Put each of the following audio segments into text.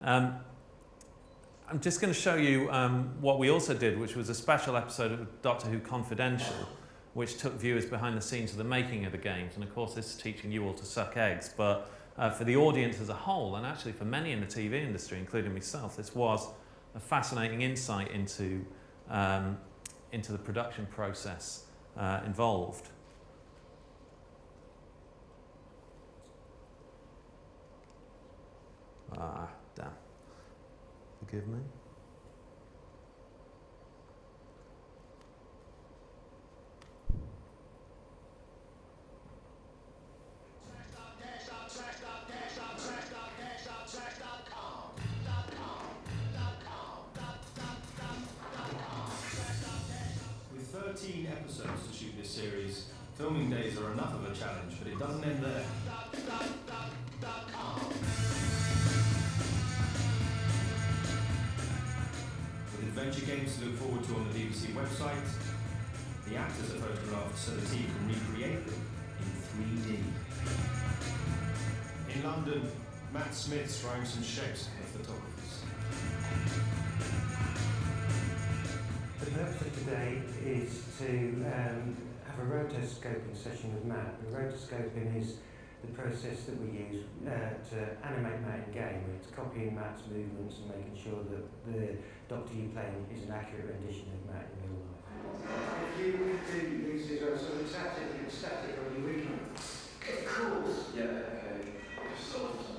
I'm just going to show you what we also did, which was a special episode of Doctor Who Confidential, which took viewers behind the scenes of the making of the games. And of course, this is teaching you all to suck eggs, but for the audience as a whole, and actually for many in the TV industry, including myself, this was a fascinating insight into the production process involved. Ah, damn. Forgive me. With 13 episodes to shoot this series, filming days are enough of a challenge, but it doesn't end there. Adventure games to look forward to on the BBC website. The actors are photographed so the team can recreate them in 3D. In London, Matt Smith's throwing some shapes for the photographers. The purpose of today is to have a rotoscoping session with Matt. The rotoscoping is the process that we use to animate Matt in game. It's copying Matt's movements and making sure that the Doctor you're playing is an accurate rendition of Matt in real life. If you do these as sort of static and static on your region. Of course. Yeah, okay. Just solve something.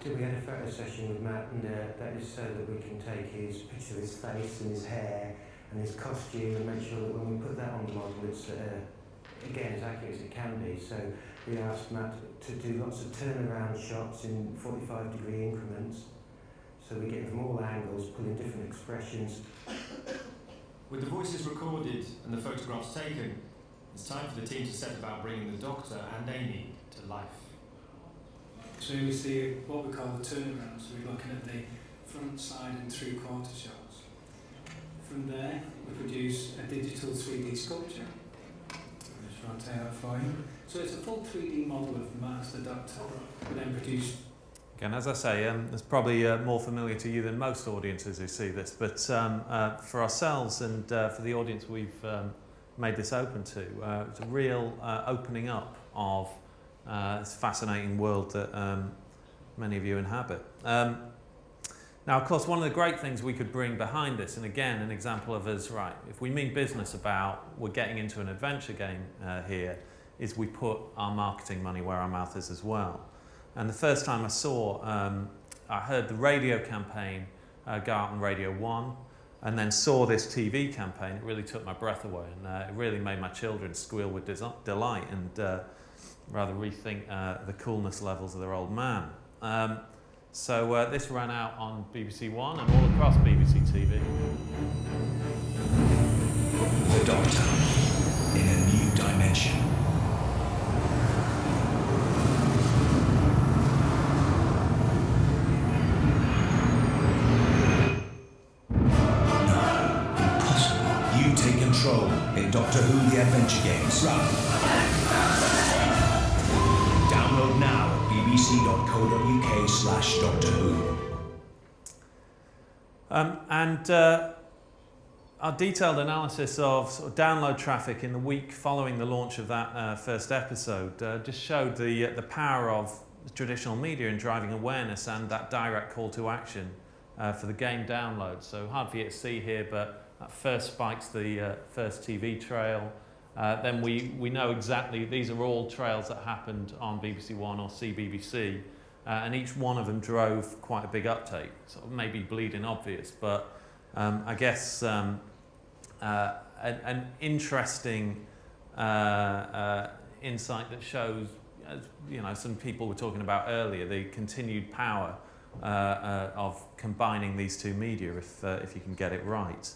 We had a photo session with Matt, and that is so that we can take his picture of his face and his hair and his costume and make sure that when we put that on the model it's again as accurate as it can be. So we asked Matt to do lots of turnaround shots in 45-degree increments, so we get it from all angles, pulling different expressions. With the voices recorded and the photographs taken, it's time for the team to set about bringing the Doctor and Amy to life. So we see what we call the turnaround, so we're looking at the front, side and three-quarter shots. From there we produce a digital 3D sculpture. I'll just rotate that for you. So it's a full 3D model of Matt as the Doctor, we then produce. Again, as I say, it's probably more familiar to you than most audiences who see this, but for ourselves and for the audience we've made this open to, it's a real opening up of this fascinating world that many of you inhabit. Now, of course, one of the great things we could bring behind this, and again, an example of us, right, if we mean business about we're getting into an adventure game here, is we put our marketing money where our mouth is as well. And the first time I heard the radio campaign go out on Radio 1, and then saw this TV campaign, it really took my breath away, and it really made my children squeal with delight and rather rethink the coolness levels of their old man. So this ran out on BBC One and all across BBC TV. The Doctor in a new dimension. No, impossible. You take control in Doctor Who The Adventure Games. Run. Download now at bbc.co.uk/Doctor Who. Our detailed analysis of sort of download traffic in the week following the launch of that first episode just showed the power of traditional media in driving awareness and that direct call to action for the game download. So hard for you to see here, but that first spikes the first TV trail. Then we know exactly these are all trails that happened on BBC One or CBBC, and each one of them drove quite a big uptake. Sort of maybe bleeding obvious, but I guess an interesting insight that shows, as you know, some people were talking about earlier, the continued power of combining these two media if you can get it right.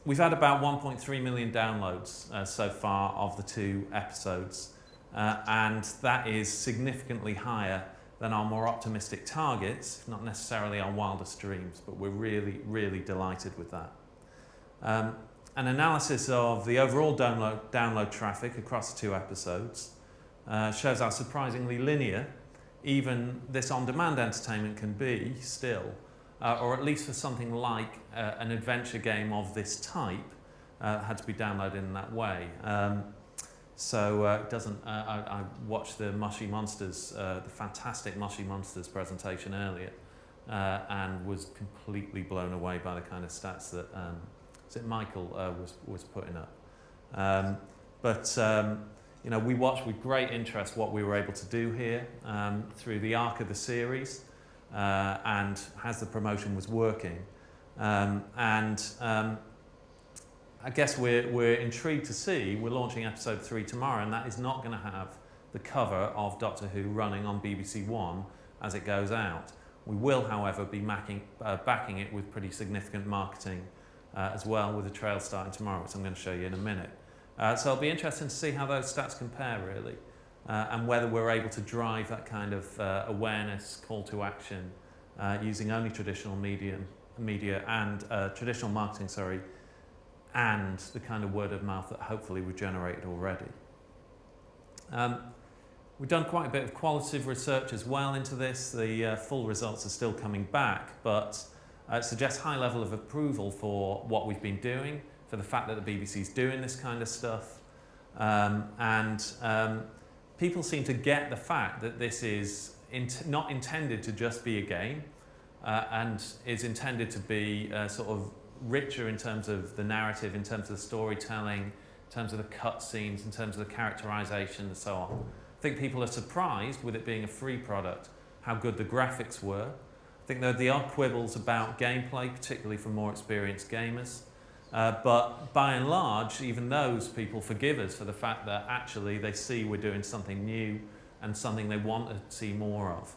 We've had about 1.3 million downloads so far of the two episodes, and that is significantly higher than our more optimistic targets, not necessarily our wildest dreams, but we're really, really delighted with that. An analysis of the overall download traffic across the 2 episodes shows how surprisingly linear even this on-demand entertainment can be still, or at least for something like an adventure game of this type had to be downloaded in that way. It doesn't. I watched the Mushy Monsters, the fantastic Mushy Monsters presentation earlier, and was completely blown away by the kind of stats that Michael was putting up. You know, we watched with great interest what we were able to do here through the arc of the series, and as the promotion was working, I guess we're intrigued to see, we're launching episode 3 tomorrow, and that is not going to have the cover of Doctor Who running on BBC One as it goes out. We will, however, be backing it with pretty significant marketing as well, with a trail starting tomorrow, which I'm going to show you in a minute. So it'll be interesting to see how those stats compare, really, and whether we're able to drive that kind of awareness, call to action, using only traditional media and traditional marketing, and the kind of word of mouth that hopefully we've generated already. We've done quite a bit of qualitative research as well into this. The full results are still coming back, but it suggests high level of approval for what we've been doing, for the fact that the BBC's doing this kind of stuff, people seem to get the fact that this is not intended to just be a game, and is intended to be sort of richer in terms of the narrative, in terms of the storytelling, in terms of the cutscenes, in terms of the characterization and so on. I think people are surprised, with it being a free product, how good the graphics were. I think there are the odd quibbles about gameplay, particularly from more experienced gamers. But by and large, even those people forgive us for the fact that actually they see we're doing something new and something they want to see more of.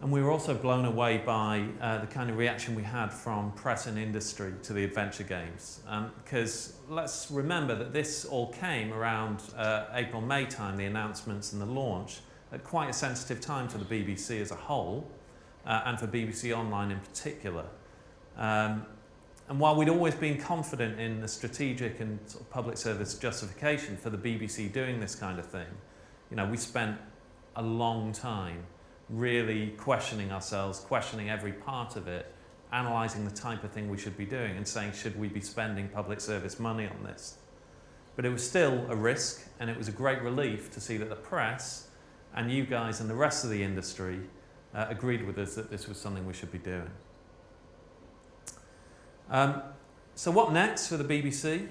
And we were also blown away by the kind of reaction we had from press and industry to the adventure games. Because let's remember that this all came around April-May time, the announcements and the launch, at quite a sensitive time for the BBC as a whole, and for BBC Online in particular. And while we'd always been confident in the strategic and sort of public service justification for the BBC doing this kind of thing, you know, we spent a long time really questioning ourselves, questioning every part of it, analysing the type of thing we should be doing and saying, should we be spending public service money on this? But it was still a risk, and it was a great relief to see that the press and you guys and the rest of the industry agreed with us that this was something we should be doing. So what next for the BBC?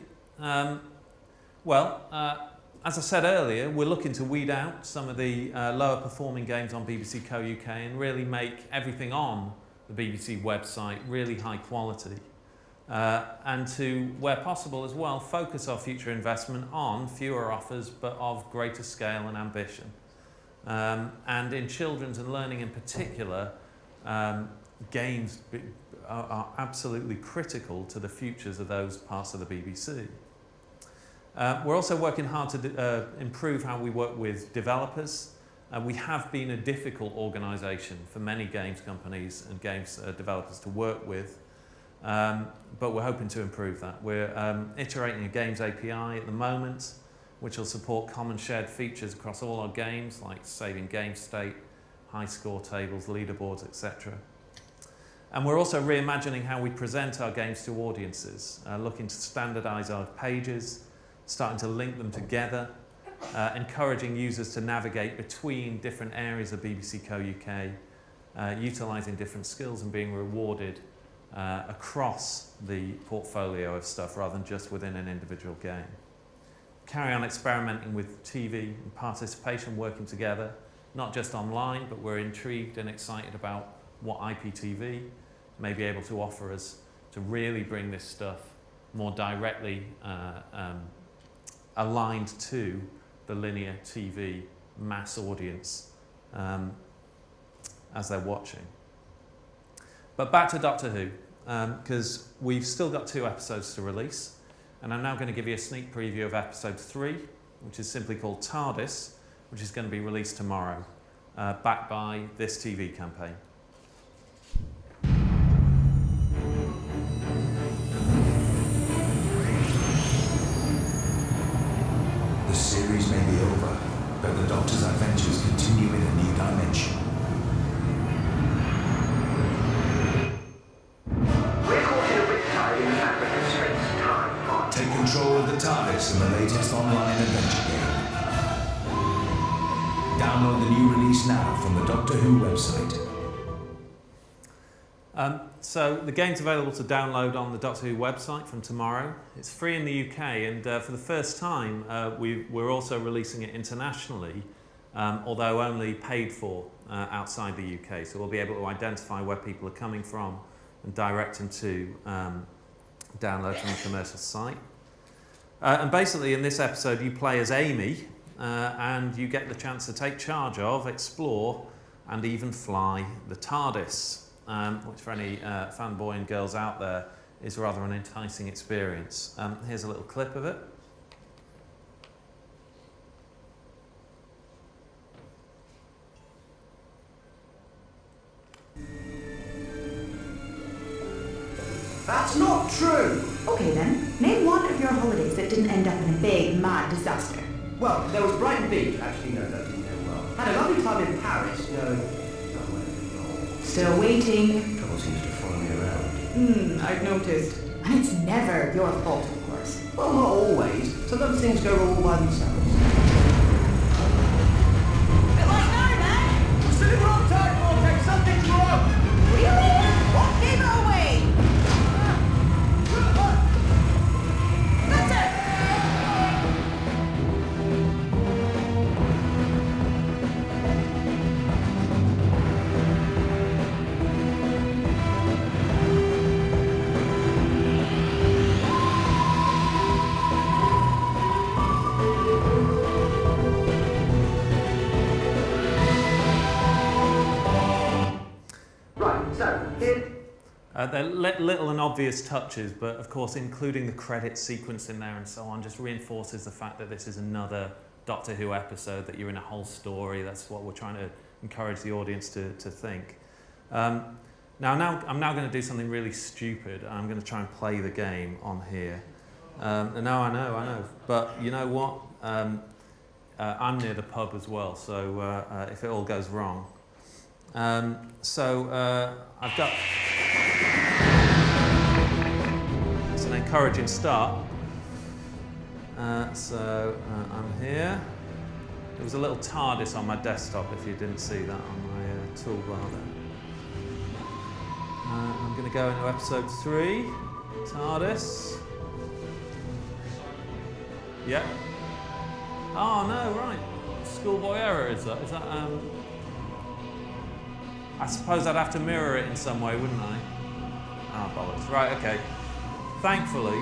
As I said earlier, we're looking to weed out some of the lower performing games on BBC Co UK and really make everything on the BBC website really high quality. And to, where possible as well, focus our future investment on fewer offers but of greater scale and ambition. And in children's and learning in particular, games are absolutely critical to the futures of those parts of the BBC. We're also working hard to improve how we work with developers. We have been a difficult organisation for many games companies and games developers to work with, but we're hoping to improve that. We're iterating a games API at the moment, which will support common shared features across all our games, like saving game state, high score tables, leaderboards, etc. And we're also reimagining how we present our games to audiences, looking to standardise our pages, starting to link them together, encouraging users to navigate between different areas of BBC Co UK, utilising different skills and being rewarded across the portfolio of stuff rather than just within an individual game. Carry on experimenting with TV and participation working together, not just online, but we're intrigued and excited about what IPTV may be able to offer us to really bring this stuff more directly aligned to the linear TV mass audience as they're watching. But back to Doctor Who, because we've still got 2 episodes to release, and I'm now going to give you a sneak preview of episode 3, which is simply called TARDIS, which is going to be released tomorrow, backed by this TV campaign. The series may be over, but the Doctor's adventures continue in a new dimension. We're caught in a riptide in the fabric of space-time. Take control of the TARDIS in the latest online adventure game. Download the new release now from the Doctor Who website. So the game's available to download on the Doctor Who website from tomorrow. It's free in the UK, and for the first time we're also releasing it internationally, although only paid for outside the UK. So we'll be able to identify where people are coming from and direct them to download from the commercial site. And basically in this episode you play as Amy, and you get the chance to take charge of, explore, and even fly the TARDIS. Which for any fanboy and girls out there is rather an enticing experience. Here's a little clip of it. That's not true! Okay then, name one of your holidays that didn't end up in a big, mad disaster. Well, there was Brighton Beach. Actually, no, that didn't end well. Had a lovely time in Paris. No. Still waiting. Trouble seems to follow me around. I've noticed. And it's never your fault, of course. Well, not always. Sometimes things go wrong all by themselves. Bit like now, man. We're sitting on time, Vortex. Something's wrong! Really? What gave it away? That's it! Right, so, here... They're little and obvious touches, but of course including the credit sequence in there and so on just reinforces the fact that this is another Doctor Who episode, that you're in a whole story. That's what we're trying to encourage the audience to think. I'm now going to do something really stupid. I'm going to try and play the game on here. No, I know. But you know what? I'm near the pub as well, so if it all goes wrong. I've got... It's an encouraging start. I'm here. There was a little TARDIS on my desktop, if you didn't see that on my toolbar there. I'm going to go into episode 3, TARDIS. Yep. Oh no, right. Schoolboy error, is that? I suppose I'd have to mirror it in some way, wouldn't I? Ah, bollocks. Right, okay. Thankfully,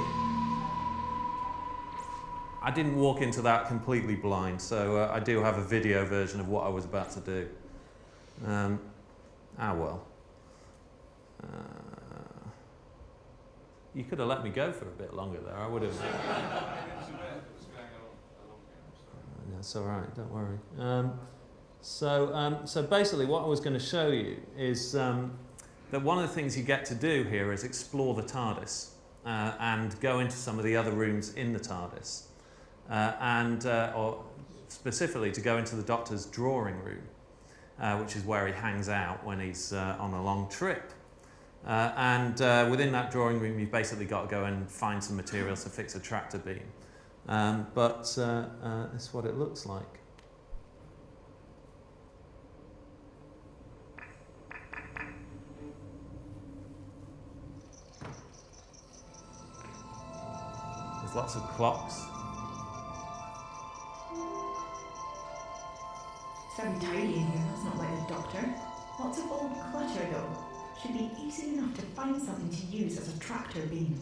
I didn't walk into that completely blind, so I do have a video version of what I was about to do. Well. You could have let me go for a bit longer there, I would have. That's all right, don't worry. So basically what I was going to show you is that one of the things you get to do here is explore the TARDIS and go into some of the other rooms in the TARDIS, or specifically to go into the Doctor's drawing room, which is where he hangs out when he's on a long trip. Within that drawing room you've basically got to go and find some materials to fix a tractor beam. That's what it looks like. There's lots of clocks. It's very tidy in here, that's not like the Doctor. Lots of old clutter though. Should be easy enough to find something to use as a tractor beam.